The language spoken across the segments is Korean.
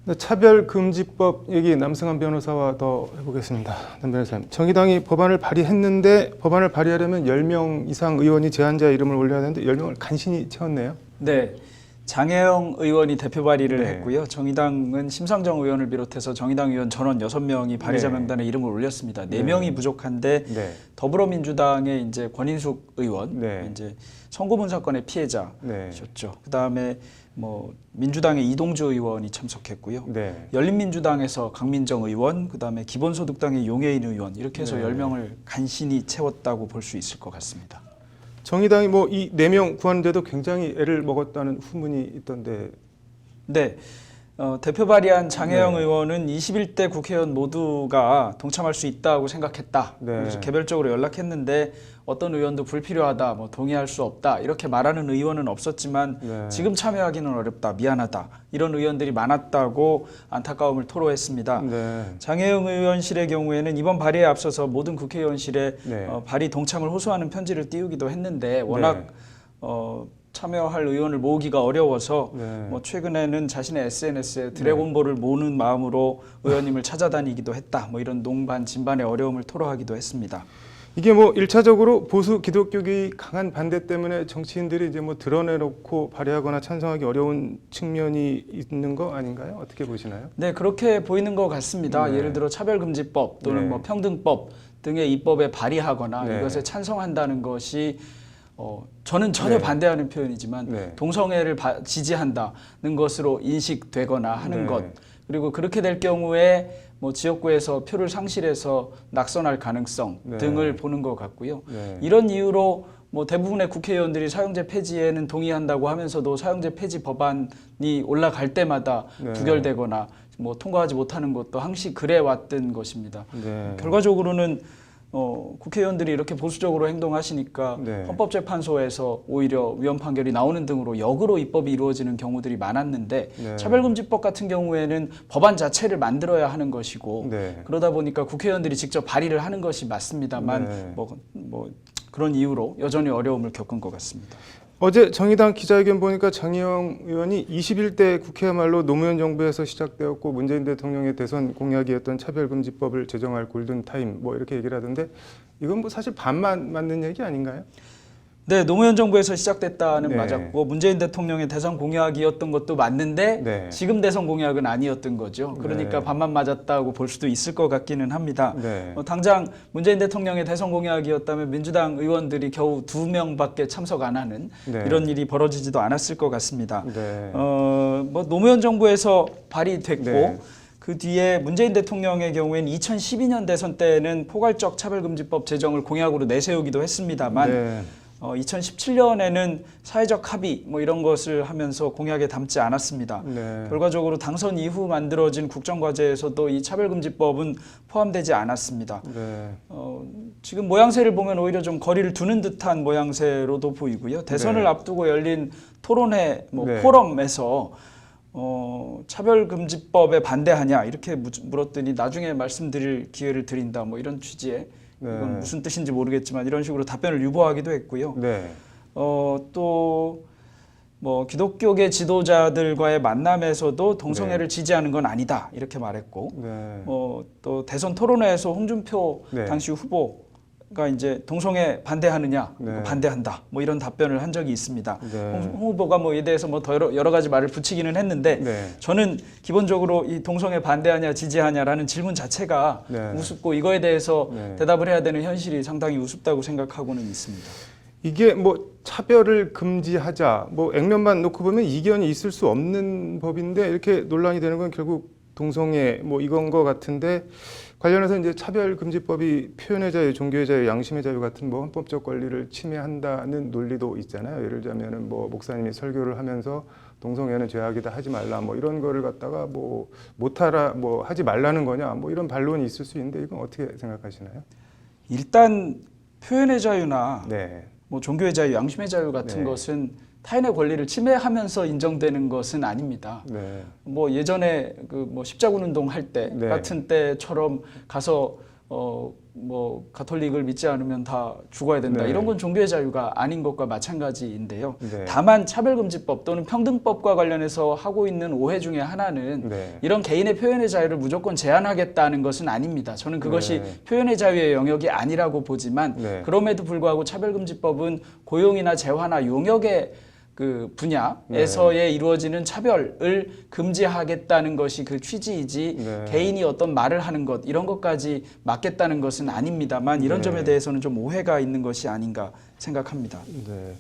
네, 차별금지법 얘기 남승환 변호사와 더 해보겠습니다. 남 변호사님, 정의당이 법안을 발의했는데 법안을 발의하려면 10명 이상 의원이 제안자 이름을 올려야 되는데 10명을 간신히 채웠네요. 네, 장혜영 의원이 대표 발의를 네. 했고요. 정의당은 심상정 의원을 비롯해서 정의당 의원 전원 6명이 발의자 네. 명단에 이름을 올렸습니다. 네. 4명이 부족한데 네. 더불어민주당의 이제 권인숙 의원, 네. 이제 성고문 사건의 네. 피해자셨죠. 그다음에 뭐 민주당의 이동주 의원이 참석했고요. 네. 열린민주당에서 강민정 의원, 그다음에 기본소득당의 용해인 의원 이렇게 해서 네. 10명을 간신히 채웠다고 볼 수 있을 것 같습니다. 정의당이 뭐 이 4명 구하는데도 굉장히 애를 먹었다는 후문이 있던데. 네. 대표 발의한 장혜영 네. 의원은 21대 국회의원 모두가 동참할 수 있다고 생각했다. 네. 그래서 개별적으로 연락했는데 어떤 의원도 불필요하다, 뭐 동의할 수 없다 이렇게 말하는 의원은 없었지만 네. 지금 참여하기는 어렵다, 미안하다 이런 의원들이 많았다고 안타까움을 토로했습니다. 네. 장혜영 의원실의 경우에는 이번 발의에 앞서서 모든 국회의원실에 네. 발의 동참을 호소하는 편지를 띄우기도 했는데 워낙 참여할 의원을 모으기가 어려워서 네. 뭐 최근에는 자신의 SNS에 드래곤볼을 모으는 마음으로 의원님을 찾아다니기도 했다. 뭐 이런 농반 진반의 어려움을 토로하기도 했습니다. 이게 뭐 1차적으로 보수 기독교계의 강한 반대 때문에 정치인들이 이제 뭐 드러내놓고 발의하거나 찬성하기 어려운 측면이 있는 거 아닌가요? 어떻게 보시나요? 네, 그렇게 보이는 것 같습니다. 네. 예를 들어 차별금지법 또는 네. 뭐 평등법 등의 입법에 발의하거나 네. 이것에 찬성한다는 것이 저는 전혀 네. 반대하는 표현이지만 네. 동성애를 지지한다는 것으로 인식되거나 하는 네. 것, 그리고 그렇게 될 경우에 뭐 지역구에서 표를 상실해서 낙선할 가능성 네. 등을 보는 것 같고요. 네. 이런 이유로 뭐 대부분의 국회의원들이 사형제 폐지에는 동의한다고 하면서도 사형제 폐지 법안이 올라갈 때마다 네. 부결되거나 뭐 통과하지 못하는 것도 항시 그래 왔던 것입니다. 네. 결과적으로는 국회의원들이 이렇게 보수적으로 행동하시니까 네. 헌법재판소에서 오히려 위헌 판결이 나오는 등으로 역으로 입법이 이루어지는 경우들이 많았는데 네. 차별금지법 같은 경우에는 법안 자체를 만들어야 하는 것이고 네. 그러다 보니까 국회의원들이 직접 발의를 하는 것이 맞습니다만 네. 뭐 그런 이유로 여전히 어려움을 겪은 것 같습니다. 어제 정의당 기자회견 보니까 장혜영 의원이 21대 국회야말로 노무현 정부에서 시작되었고 문재인 대통령의 대선 공약이었던 차별금지법을 제정할 골든타임 뭐 이렇게 얘기를 하던데 이건 뭐 사실 반만 맞는 얘기 아닌가요? 네, 노무현 정부에서 시작됐다는 네. 맞았고 문재인 대통령의 대선 공약이었던 것도 맞는데 네. 지금 대선 공약은 아니었던 거죠. 그러니까 네. 반만 맞았다고 볼 수도 있을 것 같기는 합니다. 네. 당장 문재인 대통령의 대선 공약이었다면 민주당 의원들이 겨우 2명밖에 참석 안 하는 네. 이런 일이 벌어지지도 않았을 것 같습니다. 네. 뭐 노무현 정부에서 발의됐고 네. 그 뒤에 문재인 대통령의 경우에는 2012년 대선 때는 포괄적 차별금지법 제정을 공약으로 내세우기도 했습니다만 네. 2017년에는 사회적 합의 뭐 이런 것을 하면서 공약에 담지 않았습니다. 네. 결과적으로 당선 이후 만들어진 국정과제에서도 이 차별금지법은 포함되지 않았습니다. 네. 지금 모양새를 보면 오히려 좀 거리를 두는 듯한 모양새로도 보이고요. 대선을 네. 앞두고 열린 토론회 네. 포럼에서 차별금지법에 반대하냐 이렇게 물었더니 나중에 말씀드릴 기회를 드린다 뭐 이런 취지의 네. 이건 무슨 뜻인지 모르겠지만 이런 식으로 답변을 유보하기도 했고요. 네. 또 뭐 기독교계 지도자들과의 만남에서도 동성애를 지지하는 건 아니다 이렇게 말했고, 네. 또 대선 토론회에서 홍준표 네. 당시 후보가 이제 동성애 반대하느냐, 네. 반대한다 뭐 이런 답변을 한 적이 있습니다. 네. 홍 후보가 뭐 이에 대해서 뭐 더 여러 가지 말을 붙이기는 했는데 네. 저는 기본적으로 이 동성애 반대하냐 지지하냐라는 질문 자체가 네. 우습고 이거에 대해서 네. 대답을 해야 되는 현실이 상당히 우습다고 생각하고는 있습니다. 이게 뭐 차별을 금지하자 뭐 액면만 놓고 보면 이견이 있을 수 없는 법인데 이렇게 논란이 되는 건 결국 동성애 뭐 이건 거 같은데 관련해서 이제 차별금지법이 표현의 자유, 종교의 자유, 양심의 자유 같은 뭐 헌법적 권리를 침해한다는 논리도 있잖아요. 예를 들자면은 뭐 목사님이 설교를 하면서 동성애는 죄악이다 하지 말라 뭐 이런 거를 갖다가 뭐 못하라 뭐 하지 말라는 거냐 뭐 이런 반론이 있을 수 있는데 이건 어떻게 생각하시나요? 일단 표현의 자유나 네. 뭐 종교의 자유, 양심의 자유 같은 네. 것은 타인의 권리를 침해하면서 인정되는 것은 아닙니다. 네. 뭐 예전에 그 뭐 십자군 운동 할 때 네. 같은 때처럼 가서 뭐 가톨릭을 믿지 않으면 다 죽어야 된다. 네. 이런 건 종교의 자유가 아닌 것과 마찬가지인데요. 네. 다만 차별금지법 또는 평등법과 관련해서 하고 있는 오해 중에 하나는 네. 이런 개인의 표현의 자유를 무조건 제한하겠다는 것은 아닙니다. 저는 그것이 네. 표현의 자유의 영역이 아니라고 보지만 네. 그럼에도 불구하고 차별금지법은 고용이나 재화나 용역의 그 분야에서의 이루어지는 차별을 금지하겠다는 것이 그 취지이지 네. 개인이 어떤 말을 하는 것 이런 것까지 막겠다는 것은 아닙니다만 이런 네. 점에 대해서는 좀 오해가 있는 것이 아닌가 생각합니다. 네.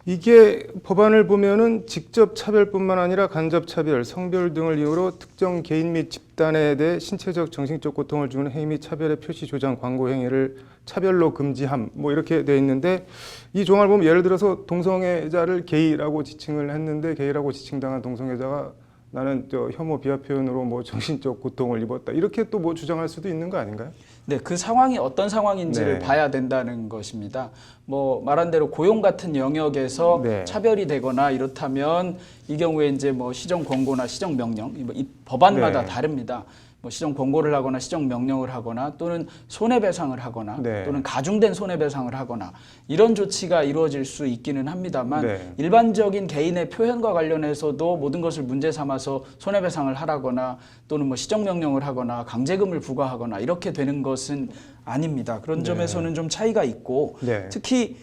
이게 법안을 보면은 직접 차별뿐만 아니라 간접 차별, 성별 등을 이유로 특정 개인 및 집단에 대해 신체적, 정신적 고통을 주는 행위 및 차별의 표시, 조장, 광고 행위를 차별로 금지함 뭐 이렇게 돼 있는데 이 조항을 보면 예를 들어서 동성애자를 게이라고 지칭을 했는데 게이라고 지칭당한 동성애자가 나는 혐오 비하 표현으로 뭐 정신적 고통을 입었다 이렇게 또 뭐 주장할 수도 있는 거 아닌가요? 네, 그 상황이 어떤 상황인지를 네. 봐야 된다는 것입니다. 뭐 말한 대로 고용 같은 영역에서 네. 차별이 되거나 이렇다면 이 경우에 이제 뭐 시정 권고나 시정 명령, 이 법안마다 네. 다릅니다. 뭐 시정 권고를 하거나 시정 명령을 하거나 또는 손해배상을 하거나 네. 또는 가중된 손해배상을 하거나 이런 조치가 이루어질 수 있기는 합니다만 네. 일반적인 개인의 표현과 관련해서도 모든 것을 문제 삼아서 손해배상을 하라거나 또는 뭐 시정 명령을 하거나 강제금을 부과하거나 이렇게 되는 것은 아닙니다. 그런 점에서는 좀 차이가 있고 네. 특히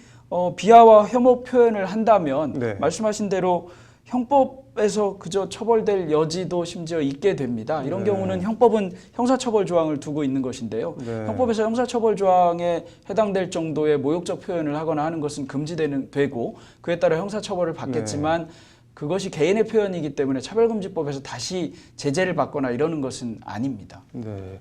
비하와 혐오 표현을 한다면 네. 말씀하신 대로 형법에서 그저 처벌될 여지도 심지어 있게 됩니다. 이런 네. 경우는 형법은 형사처벌 조항을 두고 있는 것인데요. 네. 형법에서 형사처벌 조항에 해당될 정도의 모욕적 표현을 하거나 하는 것은 되고 그에 따라 형사처벌을 받겠지만 그것이 개인의 표현이기 때문에 차별금지법에서 다시 제재를 받거나 이러는 것은 아닙니다. 네.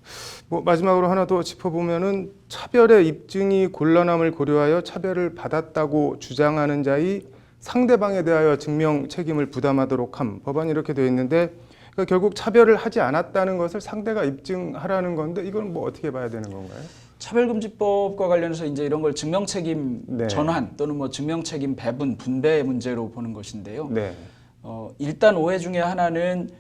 뭐 마지막으로 하나 더 짚어보면은 차별의 입증이 곤란함을 고려하여 차별을 받았다고 주장하는 자의 상대방에 대하여 증명 책임을 부담하도록 함. 법안이 이렇게 되어 있는데 그러니까 결국 차별을 하지 않았다는 것을 상대가 입증하라는 건데 이건 뭐 어떻게 봐야 되는 건가요? 차별금지법과 관련해서 이제 이런 걸 증명책임 네. 전환 또는 뭐 증명책임 배분 분배 문제로 보는 것인데요. 네. 일단 오해 중에 하나는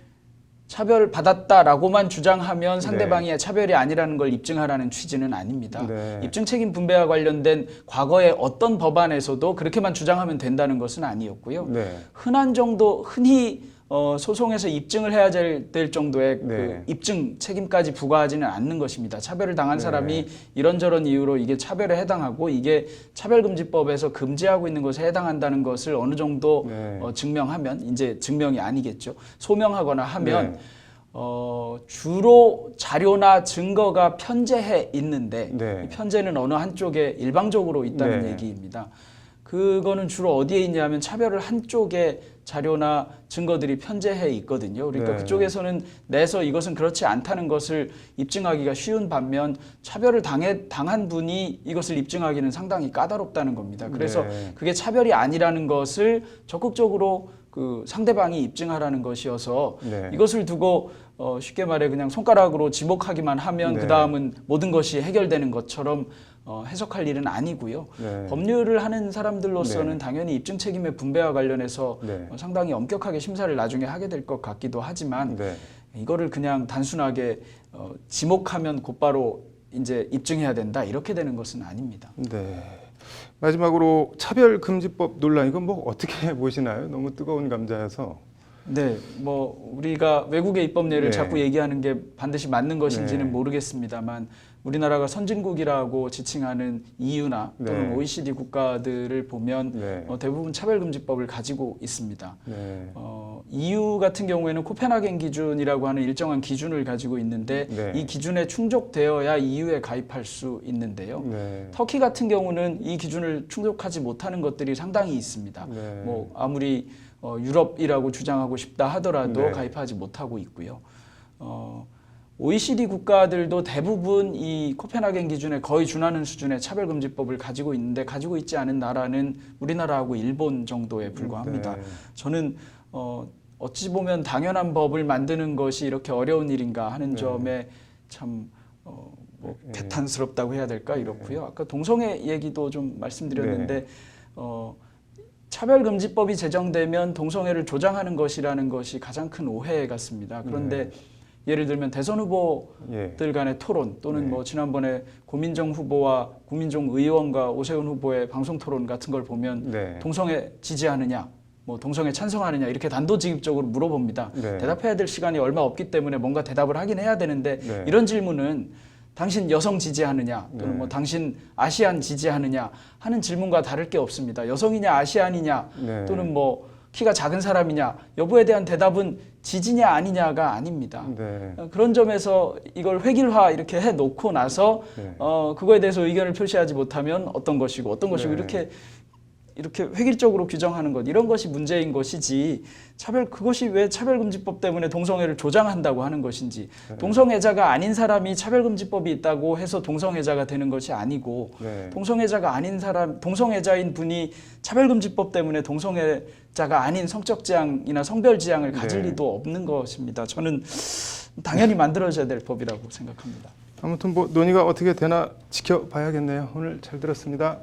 차별 받았다라고만 주장하면 상대방이 차별이 아니라는 걸 입증하라는 취지는 아닙니다. 네. 입증 책임 분배와 관련된 과거의 어떤 법안에서도 그렇게만 주장하면 된다는 것은 아니었고요. 네. 흔히 소송에서 입증을 해야 될 정도의 네. 그 입증 책임까지 부과하지는 않는 것입니다. 차별을 당한 네. 사람이 이런저런 이유로 이게 차별에 해당하고 이게 차별금지법에서 금지하고 있는 것에 해당한다는 것을 어느 정도 네. 증명하면 이제 증명이 아니겠죠. 소명하거나 하면 네. 주로 자료나 증거가 편제해 있는데 네. 이 편제는 어느 한쪽에 일방적으로 있다는 네. 얘기입니다. 그거는 주로 어디에 있냐면 차별을 한쪽에 자료나 증거들이 편제해 있거든요. 그러니까 네. 그쪽에서는 내서 이것은 그렇지 않다는 것을 입증하기가 쉬운 반면 차별을 당한 분이 이것을 입증하기는 상당히 까다롭다는 겁니다. 그래서 네. 그게 차별이 아니라는 것을 적극적으로 그 상대방이 입증하라는 것이어서 네. 이것을 두고 쉽게 말해 그냥 손가락으로 지목하기만 하면 네. 그 다음은 모든 것이 해결되는 것처럼 해석할 일은 아니고요. 네. 법률을 하는 사람들로서는 네. 당연히 입증 책임의 분배와 관련해서 네. 상당히 엄격하게 심사를 나중에 하게 될 것 같기도 하지만 네. 이거를 그냥 단순하게 지목하면 곧바로 이제 입증해야 된다 이렇게 되는 것은 아닙니다. 네. 마지막으로 차별금지법 논란 이건 뭐 어떻게 보시나요? 너무 뜨거운 감자여서. 네, 뭐 우리가 외국의 입법례를 네. 자꾸 얘기하는 게 반드시 맞는 것인지는 네. 모르겠습니다만 우리나라가 선진국이라고 지칭하는 EU나 또는 네. OECD 국가들을 보면 네. 대부분 차별금지법을 가지고 있습니다. 네. EU 같은 경우에는 코펜하겐 기준이라고 하는 일정한 기준을 가지고 있는데 네. 이 기준에 충족되어야 EU에 가입할 수 있는데요. 네. 터키 같은 경우는 이 기준을 충족하지 못하는 것들이 상당히 있습니다. 네. 뭐 아무리 유럽이라고 주장하고 싶다 하더라도 네. 가입하지 못하고 있고요. OECD 국가들도 대부분 이 코펜하겐 기준에 거의 준하는 수준의 차별금지법을 가지고 있는데 가지고 있지 않은 나라는 우리나라하고 일본 정도에 불과합니다. 네. 저는 어찌 보면 당연한 법을 만드는 것이 이렇게 어려운 일인가 하는 네. 점에 참 뭐 개탄스럽다고 해야 될까 이렇고요. 아까 동성애 얘기도 좀 말씀드렸는데 차별금지법이 제정되면 동성애를 조장하는 것이라는 것이 가장 큰 오해 같습니다. 그런데 예를 들면 대선 후보들 예. 간의 토론 또는 네. 뭐 지난번에 고민정 후보와 고민정 의원과 오세훈 후보의 방송 토론 같은 걸 보면 네. 동성애 지지하느냐, 뭐 동성애 찬성하느냐 이렇게 단도직입적으로 물어봅니다. 네. 대답해야 될 시간이 얼마 없기 때문에 뭔가 대답을 하긴 해야 되는데 네. 이런 질문은 당신 여성 지지하느냐 또는 네. 뭐 당신 아시안 지지하느냐 하는 질문과 다를 게 없습니다. 여성이냐 아시안이냐 네. 또는 뭐 키가 작은 사람이냐 여부에 대한 대답은 지지냐 아니냐가 아닙니다. 네. 그런 점에서 이걸 획일화 이렇게 해놓고 나서 네. 그거에 대해서 의견을 표시하지 못하면 어떤 것이고 어떤 것이고 네. 이렇게 획일적으로 규정하는 것 이런 것이 문제인 것이지 그것이 왜 차별금지법 때문에 동성애를 조장한다고 하는 것인지 네. 동성애자가 아닌 사람이 차별금지법이 있다고 해서 동성애자가 되는 것이 아니고 네. 동성애자가 아닌 사람 동성애자인 분이 차별금지법 때문에 동성애자가 아닌 성적 지향이나 성별 지향을 가질 네. 리도 없는 것입니다. 저는 당연히 만들어져야 될 법이라고 생각합니다. 아무튼 뭐 논의가 어떻게 되나 지켜봐야겠네요. 오늘 잘 들었습니다.